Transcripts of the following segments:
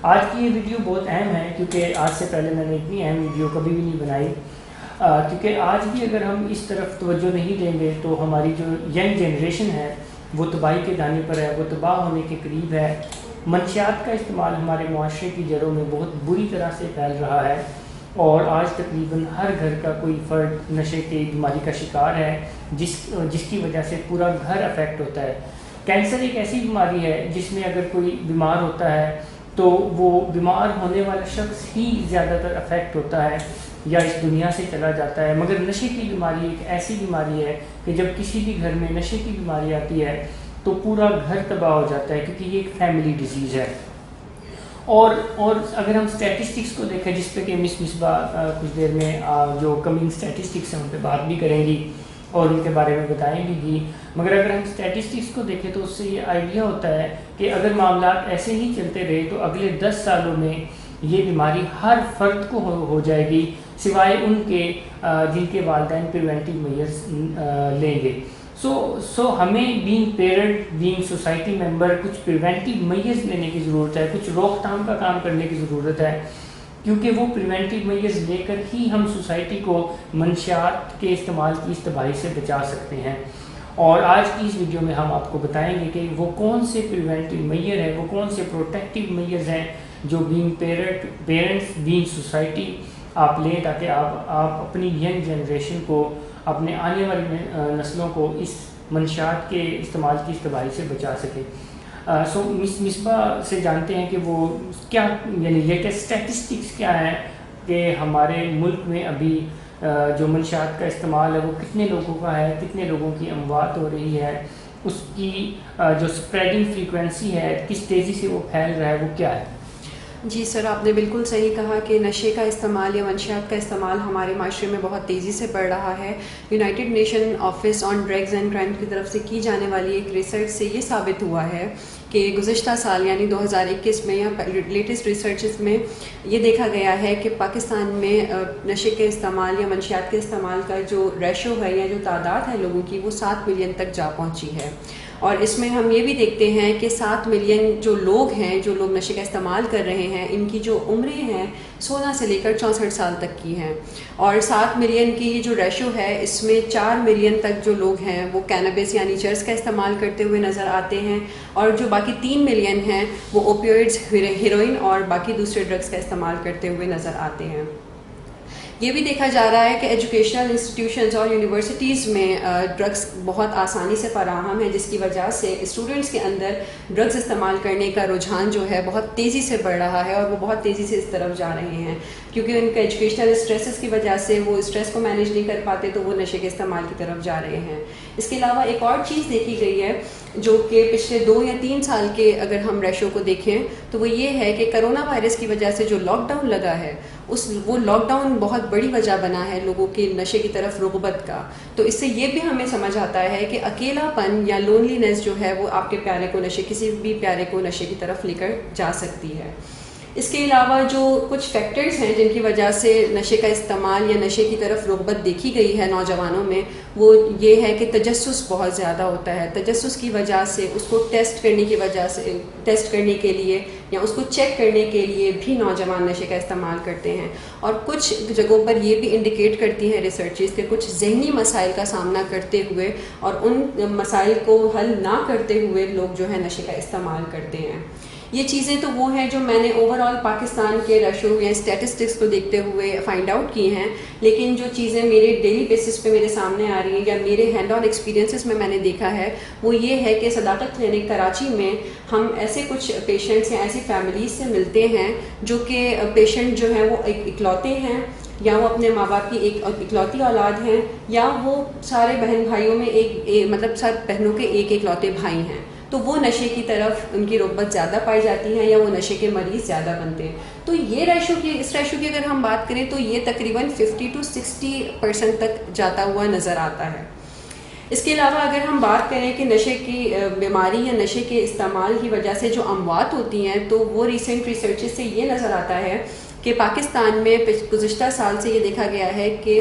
آج کی یہ ویڈیو بہت اہم ہے کیونکہ آج سے پہلے میں نے اتنی اہم ویڈیو کبھی بھی نہیں بنائی، کیونکہ آج بھی اگر ہم اس طرف توجہ نہیں دیں گے تو ہماری جو ینگ جنریشن ہے وہ تباہی کے دانے پر ہے، وہ تباہ ہونے کے قریب ہے۔ منشیات کا استعمال ہمارے معاشرے کی جڑوں میں بہت بری طرح سے پھیل رہا ہے اور آج تقریباً ہر گھر کا کوئی فرد نشے کی بیماری کا شکار ہے جس کی وجہ سے پورا گھر افیکٹ ہوتا ہے۔ کینسر ایک ایسی بیماری ہے جس میں اگر کوئی بیمار ہوتا ہے تو وہ بیمار ہونے والا شخص ہی زیادہ تر افیکٹ ہوتا ہے یا اس دنیا سے چلا جاتا ہے، مگر نشے کی بیماری ایک ایسی بیماری ہے کہ جب کسی بھی گھر میں نشے کی بیماری آتی ہے تو پورا گھر تباہ ہو جاتا ہے، کیونکہ یہ ایک فیملی ڈیزیز ہے۔ اور اگر ہم اسٹیٹسٹکس کو دیکھیں، جس پہ کہ مس مصباح کچھ دیر میں جو کمنگ اسٹیٹسٹکس ہیں ان پہ بات بھی کریں گی اور ان کے بارے میں بتائیں گی، مگر اگر ہم اسٹیٹسٹکس کو دیکھیں تو اس سے یہ آئیڈیا ہوتا ہے کہ اگر معاملات ایسے ہی چلتے رہے تو اگلے 10 سالوں میں یہ بیماری ہر فرد کو ہو جائے گی، سوائے ان کے جن کے والدین پریونٹیو میئرز لیں گے۔ سو ہمیں بینگ پیرنٹ، بینگ سوسائٹی ممبر کچھ پریونٹیو میئرز لینے کی ضرورت ہے، کچھ روک تھام کا کام کرنے کی ضرورت ہے، کیونکہ وہ پریونٹیو میئرز لے کر ہی ہم سوسائٹی کو منشیات کے استعمال کی اس تباہی سے بچا سکتے ہیں۔ اور آج کی اس ویڈیو میں ہم آپ کو بتائیں گے کہ وہ کون سے پریونٹیو میئر ہیں، وہ کون سے پروٹیکٹیو میئرز ہیں جو بینگ پیرنٹس، بینگ سوسائٹی آپ لیں، تاکہ آپ اپنی ینگ جنریشن کو، اپنے آنے والی نسلوں کو اس منشیات کے استعمال کی اس تباہی سے بچا سکیں۔ سو مس مصباح سے جانتے ہیں کہ وہ کیا یعنی لیٹسٹ اسٹیٹسٹکس کیا ہیں کہ ہمارے ملک میں ابھی جو منشیات کا استعمال ہے وہ کتنے لوگوں کا ہے، کتنے لوگوں کی اموات ہو رہی ہے، اس کی جو اسپریڈنگ فریکوینسی ہے، کس تیزی سے وہ پھیل رہا ہے، وہ کیا ہے؟ جی سر، آپ نے بالکل صحیح کہا کہ نشے کا استعمال یا منشیات کا استعمال ہمارے معاشرے میں بہت تیزی سے بڑھ رہا ہے۔ United nation office on drugs and crime کی طرف سے کی جانے والی ایک ریسرچ سے یہ ثابت ہوا ہے کہ گزشتہ سال یعنی 2021 میں یا لیٹسٹ ریسرچز میں یہ دیکھا گیا ہے کہ پاکستان میں نشے کے استعمال یا منشیات کے استعمال کا جو ریشو ہے یا جو تعداد ہے لوگوں کی، وہ 7 ملین تک جا پہنچی ہے۔ اور اس میں ہم یہ بھی دیکھتے ہیں کہ 7 ملین جو لوگ ہیں، جو لوگ نشے کا استعمال کر رہے ہیں، ان کی جو عمریں ہیں 16 سے لے کر 64 سال تک کی ہیں، اور 7 ملین کی یہ جو ریشو ہے اس میں 4 ملین تک جو لوگ ہیں وہ کینابس یعنی چرس کا استعمال کرتے ہوئے نظر آتے ہیں، اور جو باقی 3 ملین ہیں وہ اوپیوئڈز، ہیروئن اور باقی دوسرے ڈرگس کا استعمال کرتے ہوئے نظر آتے ہیں۔ یہ بھی دیکھا جا رہا ہے کہ ایجوکیشنل انسٹیٹیوشنز اور یونیورسٹیز میں ڈرگس بہت آسانی سے فراہم ہے، جس کی وجہ سے اسٹوڈنٹس کے اندر ڈرگس استعمال کرنے کا رجحان جو ہے بہت تیزی سے بڑھ رہا ہے، اور وہ بہت تیزی سے اس طرف جا رہے ہیں، کیونکہ ان کا ایجوکیشنل اسٹریسز کی وجہ سے وہ اسٹریس کو مینیج نہیں کر پاتے تو وہ نشے کے استعمال کی طرف جا رہے ہیں۔ اس کے علاوہ ایک اور چیز دیکھی گئی ہے جو کہ پچھلے 2 یا 3 سال کے اگر ہم ریشو کو دیکھیں تو وہ یہ ہے کہ کرونا وائرس کی وجہ سے جو لاک ڈاؤن لگا ہے، وہ لاک ڈاؤن بہت بڑی وجہ بنا ہے لوگوں کے نشے کی طرف رغبت کا۔ تو اس سے یہ بھی ہمیں سمجھ آتا ہے کہ اکیلا پن یا لونلینس جو ہے وہ آپ کے پیارے کو کسی بھی پیارے کو نشے کی طرف لے کر جا سکتی ہے۔ اس کے علاوہ جو کچھ فیکٹرز ہیں جن کی وجہ سے نشے کا استعمال یا نشے کی طرف رغبت دیکھی گئی ہے نوجوانوں میں، وہ یہ ہے کہ تجسس بہت زیادہ ہوتا ہے۔ تجسس کی وجہ سے اس کو ٹیسٹ کرنے کے لیے یا اس کو چیک کرنے کے لیے بھی نوجوان نشے کا استعمال کرتے ہیں، اور کچھ جگہوں پر یہ بھی انڈیکیٹ کرتی ہیں ریسرچز کہ کچھ ذہنی مسائل کا سامنا کرتے ہوئے اور ان مسائل کو حل نہ کرتے ہوئے لوگ جو ہے نشے کا استعمال کرتے ہیں۔ یہ چیزیں تو وہ ہیں جو میں نے اوور آل پاکستان کے ریشو یا اسٹیٹسٹکس کو دیکھتے ہوئے فائنڈ آؤٹ کی ہیں، لیکن جو چیزیں میرے ڈیلی بیسس پہ میرے سامنے آ رہی ہیں یا میرے ہینڈ آن ایکسپیرینسز میں نے دیکھا ہے، وہ یہ ہے کہ صداقت کلینک کراچی میں ہم ایسے کچھ پیشنٹس یا ایسی فیملیز سے ملتے ہیں جو کہ پیشنٹ جو ہیں وہ اکلوتے ہیں، یا وہ اپنے ماں باپ کی ایک اکلوتی اولاد ہیں، یا وہ سارے بہن بھائیوں میں مطلب سب بہنوں کے ایک اکلوتے بھائی ہیں، تو وہ نشے کی طرف ان کی رغبت زیادہ پائی جاتی ہے یا وہ نشے کے مریض زیادہ بنتے ہیں۔ تو یہ اس ریشو کی اگر ہم بات کریں تو یہ تقریباً 50 to 60% تک جاتا ہوا نظر آتا ہے۔ اس کے علاوہ اگر ہم بات کریں کہ نشے کی بیماری یا نشے کے استعمال کی وجہ سے جو اموات ہوتی ہیں، تو وہ ریسنٹ ریسرچز سے یہ نظر آتا ہے کہ پاکستان میں گزشتہ سال سے یہ دیکھا گیا ہے کہ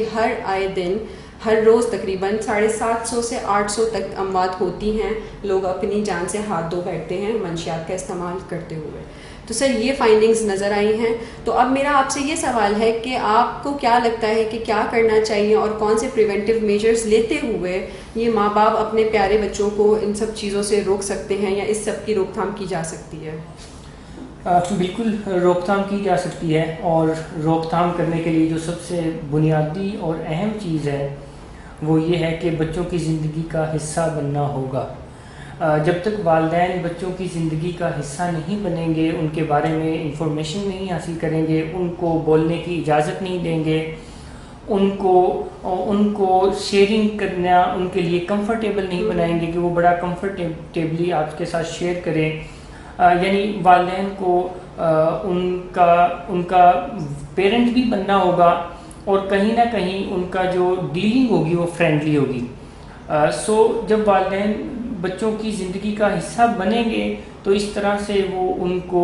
ہر روز تقریباً 750 سے 800 تک اموات ہوتی ہیں، لوگ اپنی جان سے ہاتھ دھو بیٹھتے ہیں منشیات کا استعمال کرتے ہوئے۔ تو سر یہ فائنڈنگز نظر آئی ہیں. تو اب میرا آپ سے یہ سوال ہے کہ آپ کو کیا لگتا ہے کہ کیا کرنا چاہیے اور کون سے پریونٹیو میجرز لیتے ہوئے یہ ماں باپ اپنے پیارے بچوں کو ان سب چیزوں سے روک سکتے ہیں یا اس سب کی روک تھام کی جا سکتی ہے؟ بالکل روک تھام کی جا سکتی ہے، اور روک تھام کرنے کے لیے جو سب سے بنیادی اور اہم چیز ہے وہ یہ ہے کہ بچوں کی زندگی کا حصہ بننا ہوگا. جب تک والدین بچوں کی زندگی کا حصہ نہیں بنیں گے، ان کے بارے میں انفارمیشن نہیں حاصل کریں گے، ان کو بولنے کی اجازت نہیں دیں گے، ان کو شیئرنگ کرنا ان کے لیے کمفرٹیبل نہیں بنائیں گے کہ وہ بڑا کمفرٹیبلی آپ کے ساتھ شیئر کریں. یعنی والدین کو ان کا پیرنٹ بھی بننا ہوگا، اور کہیں نہ کہیں ان کا جو ڈیلنگ ہوگی وہ فرینڈلی ہوگی. جب والدین بچوں کی زندگی کا حصہ بنیں گے تو اس طرح سے وہ ان کو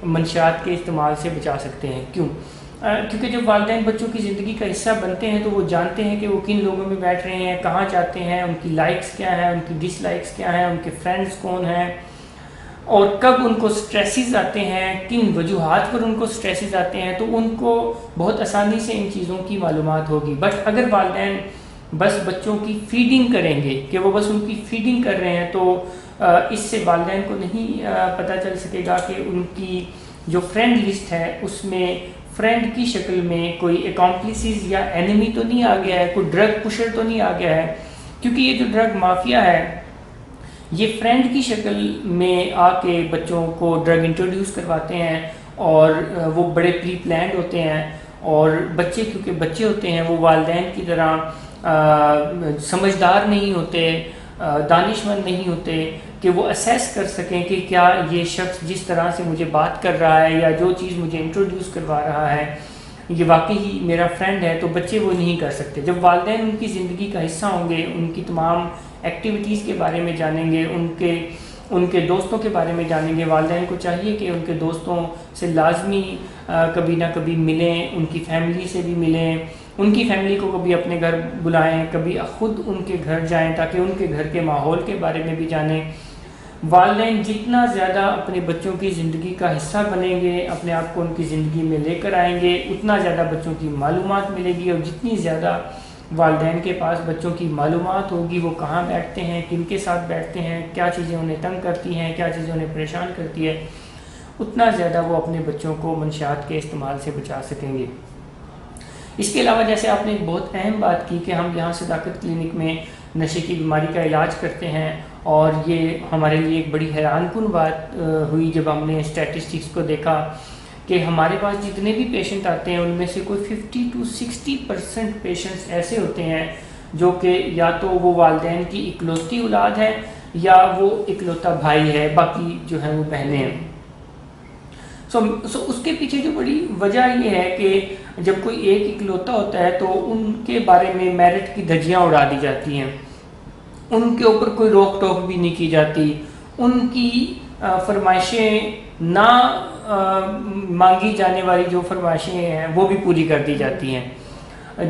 منشیات کے استعمال سے بچا سکتے ہیں. کیونکہ جب والدین بچوں کی زندگی کا حصہ بنتے ہیں تو وہ جانتے ہیں کہ وہ کن لوگوں میں بیٹھ رہے ہیں، کہاں جاتے ہیں، ان کی لائکس کیا ہیں، ان کی ڈس لائکس کیا ہیں، ان کے فرینڈز کون ہیں، اور کب ان کو سٹریسز آتے ہیں، کن وجوہات پر ان کو سٹریسز آتے ہیں. تو ان کو بہت آسانی سے ان چیزوں کی معلومات ہوگی. بٹ اگر والدین بس بچوں کی فیڈنگ کریں گے کہ وہ بس ان کی فیڈنگ کر رہے ہیں، تو اس سے والدین کو نہیں پتہ چل سکے گا کہ ان کی جو فرینڈ لسٹ ہے اس میں فرینڈ کی شکل میں کوئی اکامپلیسز یا اینیمی تو نہیں آ گیا ہے، کوئی ڈرگ پشر تو نہیں آ گیا ہے. کیونکہ یہ جو ڈرگ مافیا ہے یہ فرینڈ کی شکل میں آ کے بچوں کو ڈرگ انٹروڈیوس کرواتے ہیں، اور وہ بڑے پری پلانڈ ہوتے ہیں. اور بچے کیونکہ بچے ہوتے ہیں وہ والدین کی طرح سمجھدار نہیں ہوتے، دانشمند نہیں ہوتے کہ وہ اسیس کر سکیں کہ کیا یہ شخص جس طرح سے مجھے بات کر رہا ہے یا جو چیز مجھے انٹروڈیوس کروا رہا ہے یہ واقعی میرا فرینڈ ہے. تو بچے وہ نہیں کر سکتے. جب والدین ان کی زندگی کا حصہ ہوں گے، ان کی تمام ایکٹیویٹیز کے بارے میں جانیں گے، ان کے دوستوں کے بارے میں جانیں گے. والدین کو چاہیے کہ ان کے دوستوں سے لازمی کبھی نہ کبھی ملیں، ان کی فیملی سے بھی ملیں، ان کی فیملی کو کبھی اپنے گھر بلائیں، کبھی خود ان کے گھر جائیں تاکہ ان کے گھر کے ماحول کے بارے میں بھی جانیں. والدین جتنا زیادہ اپنے بچوں کی زندگی کا حصہ بنیں گے، اپنے آپ کو ان کی زندگی میں لے کر آئیں گے، اتنا زیادہ بچوں کی معلومات ملے گی. اور جتنی زیادہ والدین کے پاس بچوں کی معلومات ہوگی، وہ کہاں بیٹھتے ہیں، کن کے ساتھ بیٹھتے ہیں، کیا چیزیں انہیں تنگ کرتی ہیں، کیا چیزیں انہیں پریشان کرتی ہے، اتنا زیادہ وہ اپنے بچوں کو منشیات کے استعمال سے بچا سکیں گے. اس کے علاوہ جیسے آپ نے ایک بہت اہم بات کی کہ ہم یہاں صداقت کلینک میں نشے کی بیماری کا علاج کرتے ہیں، اور یہ ہمارے لیے ایک بڑی حیران کن بات ہوئی جب ہم نے اسٹیٹسٹکس کو دیکھا کہ ہمارے پاس جتنے بھی پیشنٹ آتے ہیں ان میں سے کوئی 50 to 60% پیشنٹس ایسے ہوتے ہیں جو کہ یا تو وہ والدین کی اکلوتی اولاد ہے یا وہ اکلوتا بھائی ہے، باقی جو ہیں وہ بہنیں ہیں. سو اس کے پیچھے جو بڑی وجہ یہ ہے کہ جب کوئی ایک اکلوتا ہوتا ہے تو ان کے بارے میں میرٹ کی دھجیاں اڑا دی جاتی ہیں، ان کے اوپر کوئی روک ٹوک بھی نہیں کی جاتی، ان کی فرمائشیں نہ مانگی جانے والی جو فرمائشیں ہیں وہ بھی پوری کر دی جاتی ہیں،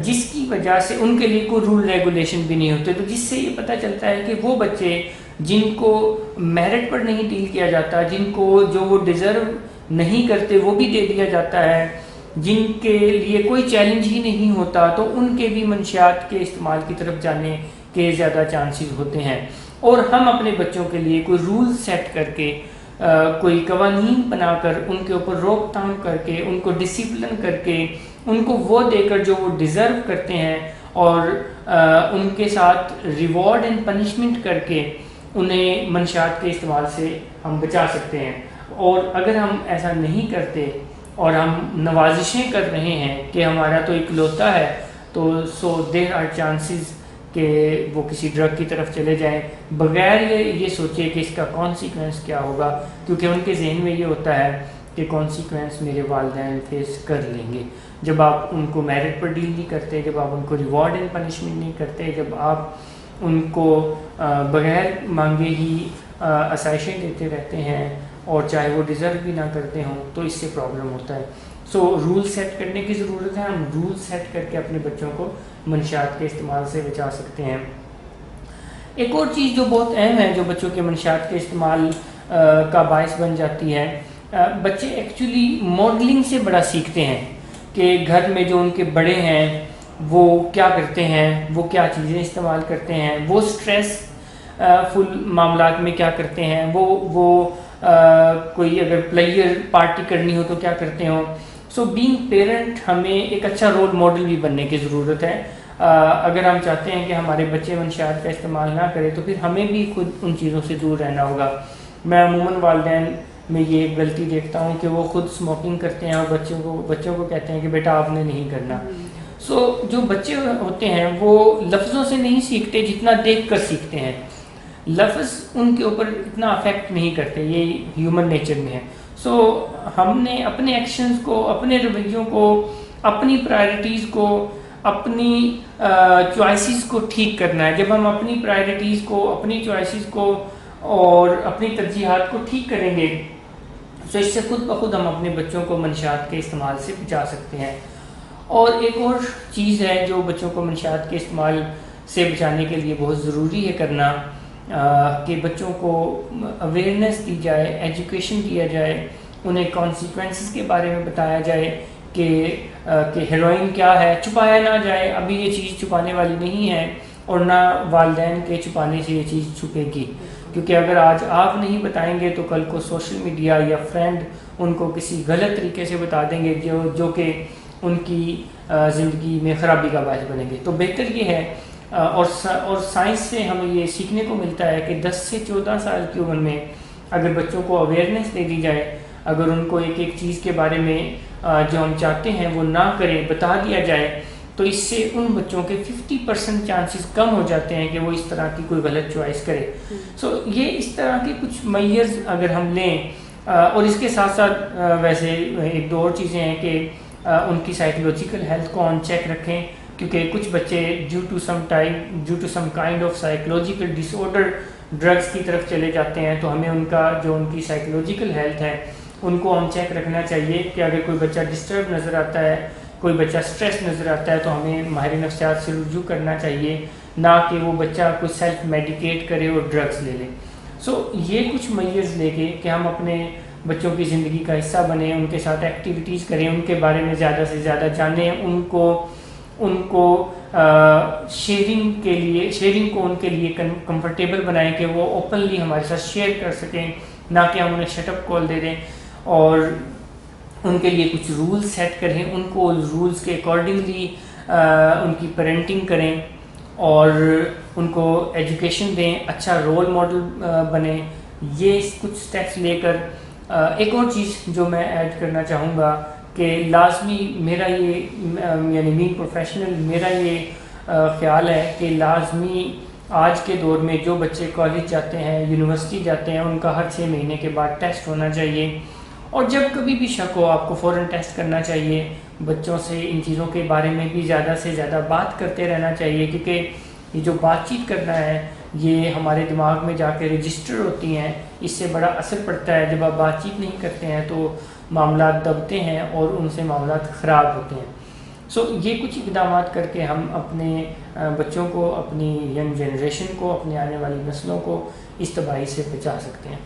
جس کی وجہ سے ان کے لیے کوئی رول ریگولیشن بھی نہیں ہوتے. تو جس سے یہ پتہ چلتا ہے کہ وہ بچے جن کو میرٹ پر نہیں ڈیل کیا جاتا، جن کو جو وہ ڈیزرو نہیں کرتے وہ بھی دے دیا جاتا ہے، جن کے لیے کوئی چیلنج ہی نہیں ہوتا، تو ان کے بھی منشیات کے استعمال کی طرف جانے کے زیادہ چانسز ہوتے ہیں. اور ہم اپنے بچوں کے لیے کوئی رول سیٹ کر کے، کوئی قوانین بنا کر، ان کے اوپر روک تھام کر کے، ان کو ڈسپلن کر کے، ان کو وہ دے کر جو وہ ڈیزرو کرتے ہیں، اور ان کے ساتھ ریوارڈ اینڈ پنشمنٹ کر کے انہیں منشیات کے استعمال سے ہم بچا سکتے ہیں. اور اگر ہم ایسا نہیں کرتے اور ہم نوازشیں کر رہے ہیں کہ ہمارا تو اکلوتا ہے، تو دیر آر چانسز کہ وہ کسی ڈرگ کی طرف چلے جائیں بغیر یہ سوچے کہ اس کا کانسیکوینس کیا ہوگا، کیونکہ ان کے ذہن میں یہ ہوتا ہے کہ کانسیکوینس میرے والدین فیس کر لیں گے. جب آپ ان کو میرٹ پر ڈیل نہیں کرتے، جب آپ ان کو ریوارڈ اینڈ پنشمنٹ نہیں کرتے، جب آپ ان کو بغیر مانگے ہی آسائشیں دیتے رہتے ہیں اور چاہے وہ ڈیزرو بھی نہ کرتے ہوں، تو اس سے پرابلم ہوتا ہے. رول سیٹ کرنے کی ضرورت ہے. ہم رول سیٹ کر کے اپنے بچوں کو منشیات کے استعمال سے بچا سکتے ہیں. ایک اور چیز جو بہت اہم ہے جو بچوں کے منشیات کے استعمال کا باعث بن جاتی ہے بچے ایکچولی ماڈلنگ سے بڑا سیکھتے ہیں کہ گھر میں جو ان کے بڑے ہیں وہ کیا کرتے ہیں, وہ کیا چیزیں استعمال کرتے ہیں, وہ سٹریس فل معاملات میں کیا کرتے ہیں, وہ کوئی اگر پلیئر پارٹی کرنی ہو تو کیا کرتے ہوں. سو بینگ پیرنٹ ہمیں ایک اچھا رول ماڈل بھی بننے کی ضرورت ہے. اگر ہم چاہتے ہیں کہ ہمارے بچے منشیات کا استعمال نہ کریں تو پھر ہمیں بھی خود ان چیزوں سے دور رہنا ہوگا. میں عموماً والدین میں یہ ایک غلطی دیکھتا ہوں کہ وہ خود اسموکنگ کرتے ہیں اور بچوں کو کہتے ہیں کہ بیٹا آپ نے نہیں کرنا. سو جو بچے ہوتے ہیں وہ لفظوں سے نہیں سیکھتے جتنا دیکھ کر سیکھتے ہیں. لفظ ان کے اوپر اتنا افیکٹ نہیں کرتے, یہ ہیومن نیچر میں ہے. سو ہم نے اپنے ایکشنز کو, اپنے رویوں کو, اپنی پرائرٹیز کو, اپنی چوائسیز کو ٹھیک کرنا ہے. جب ہم اپنی پرائرٹیز کو, اپنی چوائسیز کو اور اپنی ترجیحات کو ٹھیک کریں گے تو اس سے خود بخود ہم اپنے بچوں کو منشیات کے استعمال سے بچا سکتے ہیں. اور ایک اور چیز ہے جو بچوں کو منشیات کے استعمال سے بچانے کے لیے بہت ضروری ہے کرنا, کہ بچوں کو اویئرنیس دی جائے, ایجوکیشن دیا جائے, انہیں کانسیکوینسز کے بارے میں بتایا جائے کہ ہیروئن کیا ہے. چھپایا نہ جائے, ابھی یہ چیز چھپانے والی نہیں ہے اور نہ والدین کے چھپانے سے یہ چیز چھپے گی, کیونکہ اگر آج آپ نہیں بتائیں گے تو کل کو سوشل میڈیا یا فرینڈ ان کو کسی غلط طریقے سے بتا دیں گے جو کہ ان کی زندگی میں خرابی کا باعث بنے گے. تو بہتر یہ ہے, اور سائنس سے ہمیں یہ سیکھنے کو ملتا ہے کہ 10 سے 14 سال کی عمر میں اگر بچوں کو اویئرنیس دے دی جائے, اگر ان کو ایک ایک چیز کے بارے میں جو ہم چاہتے ہیں وہ نہ کریں بتا دیا جائے, تو اس سے ان بچوں کے 50% چانسز کم ہو جاتے ہیں کہ وہ اس طرح کی کوئی غلط چوائس کرے. سو یہ اس طرح کے کچھ میئرز اگر ہم لیں, اور اس کے ساتھ ساتھ ویسے ایک دو اور چیزیں ہیں کہ ان کی سائیکولوجیکل ہیلتھ کو آن چیک رکھیں, کیونکہ کچھ بچے due to some kind of psychological disorder drugs کی طرف چلے جاتے ہیں. تو ہمیں ان کی سائیکولوجیکل ہیلتھ ہے ان کو آن چیک رکھنا چاہیے کہ اگر کوئی بچہ ڈسٹرب نظر آتا ہے, کوئی بچہ سٹریس نظر آتا ہے, تو ہمیں ماہر نفسیات سے رجوع کرنا چاہیے, نہ کہ وہ بچہ کوئی سیلف میڈیکیٹ کرے اور ڈرگس لے لے. سو یہ کچھ میئرز لے کے کہ ہم اپنے بچوں کی زندگی کا حصہ بنیں, ان کے ساتھ ایکٹیویٹیز کریں, ان کے بارے میں زیادہ سے زیادہ جانیں, ان کو شیئرنگ کو ان کے لیے کمفرٹیبل بنائیں کہ وہ اوپنلی ہمارے ساتھ شیئر کر سکیں, نہ کہ ہم انہیں شٹ اپ کال دے دیں. اور ان کے لیے کچھ رولز سیٹ کریں, ان کو رولز کے اکارڈنگلی ان کی پیرنٹنگ کریں اور ان کو ایجوکیشن دیں, اچھا رول ماڈل بنیں. یہ کچھ سٹیپس لے کر ایک اور چیز جو میں ایڈ کرنا چاہوں گا کہ لازمی میرا یہ یعنی مین پروفیشنل میرا یہ خیال ہے کہ لازمی آج کے دور میں جو بچے کالج جاتے ہیں, یونیورسٹی جاتے ہیں, ان کا ہر 6 مہینے کے بعد ٹیسٹ ہونا چاہیے, اور جب کبھی بھی شک ہو آپ کو فوراً ٹیسٹ کرنا چاہیے. بچوں سے ان چیزوں کے بارے میں بھی زیادہ سے زیادہ بات کرتے رہنا چاہیے, کیونکہ یہ جو بات چیت کرنا ہے یہ ہمارے دماغ میں جا کے رجسٹر ہوتی ہیں, اس سے بڑا اثر پڑتا ہے. جب آپ بات چیت نہیں کرتے ہیں تو معاملات دبتے ہیں اور ان سے معاملات خراب ہوتے ہیں. سو یہ کچھ اقدامات کر کے ہم اپنے بچوں کو, اپنی ینگ جنریشن کو, اپنے آنے والی نسلوں کو اس تباہی سے بچا سکتے ہیں.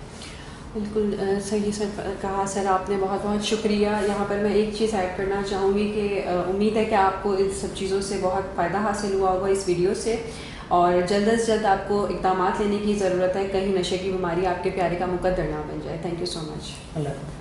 بالکل صحیح سر کہا سر آپ نے, بہت بہت شکریہ. یہاں پر میں ایک چیز ایڈ کرنا چاہوں گی کہ امید ہے کہ آپ کو ان سب چیزوں سے بہت فائدہ حاصل ہوا ہوگا اس ویڈیو سے, اور جلد از جلد آپ کو اقدامات لینے کی ضرورت ہے, کہیں نشے کی بیماری آپ کے پیارے کا مقدر نہ بن جائے. Thank you so much. Allah